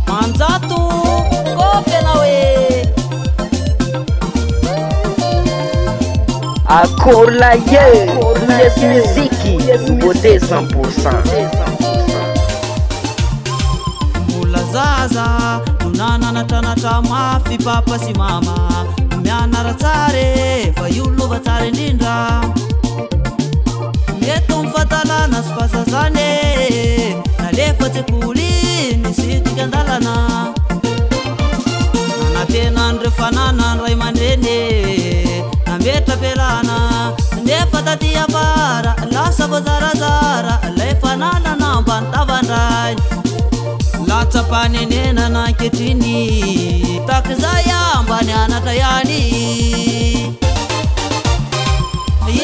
Manjato kofe anao e Akorlaye, yes musique, beauté 100%. Mbola zaza nonananatranatrà mafy papa sy mama mianara tsara fa iolova tsara indrindra mieto mifatalana sy fahazazany nalefa tsekoly nisitika andalana nanatenandre fanana ny ray aman-dreny nametra pelana nefa taty afara lasa voazarazara lay fananana ambany tavandray latsapanenenana anketriny takizay ambany anatra ihany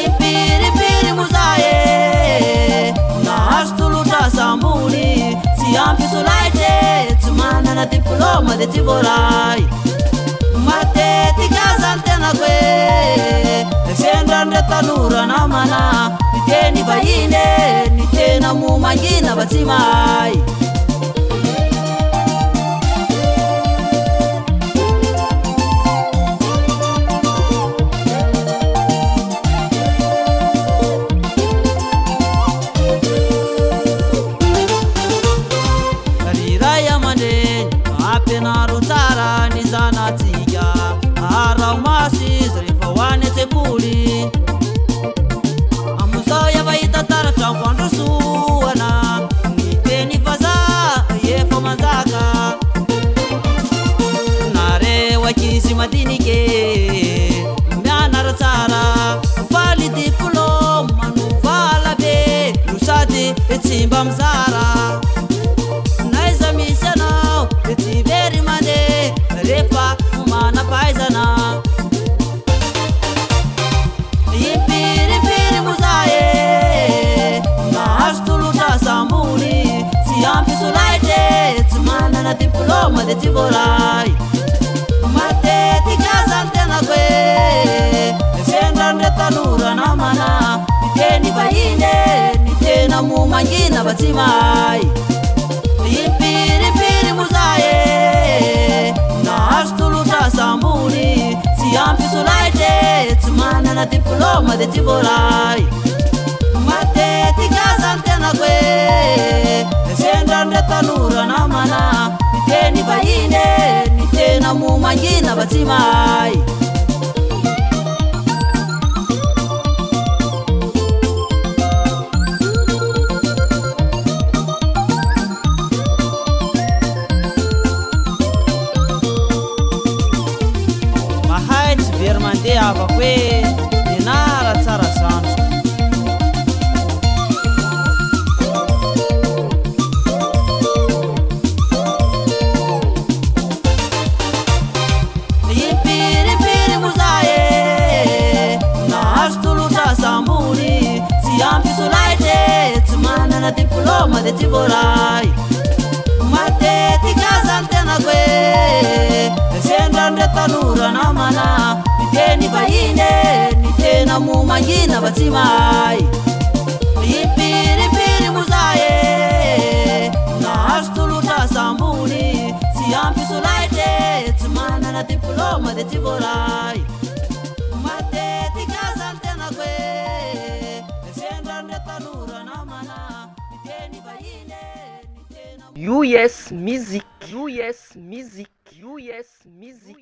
impiripiri mozae nahazo tolotra sambony tsy ampy solaitry tsy manana diplôma de tsy voaray matetika zany tenako e sendrandre tanora namana niteny vahiny ny tena momangina fa tsy mahay ampianaro tsara ny zanatsika arao masizy rehefa hoany an-tsekoly amizao efa hita taratra fandrosoana ny teny vazaha efa manjaka nareo ankizy madinike mianara tsara faly diplôma no vala be no sady tsy mba mizara naiza misy anao tsy very mandeha rehefa mana-pahaizana impiripiri mozae nahazo tolotra sambony tsy ampy solaitry tsy manana diplôma de tsy voaray matetika zany tenako e sendrandre tanora namana niteny vahiny ny tena momangina fa tsy mahay impiripiri mozae nahazo tolotra sambony tsy ampy solaitry tsy manana diplôma de tsy voaray matetika zany tenako e sendrandre tanora namana niteny vahiny ny tena momangina fa tsy mahay very mandeha avako hoe nianara tsara zandro impiripiri mozae nahazo tolotra sambony tsy ampy solaitry tsy manana diplôma de tsy voaray matetika zany tenako e sendrandre tanora namana niteny vahiny ny tena momangina fa tsy mahay impiripiri mozae nahazo tolotra sambony tsy ampy solaitry tsy manana diplôma de tsy voaray matetika zany tenako e sendrandre tanora namana niteny vahiny ny tena US Music, US Music, US Music.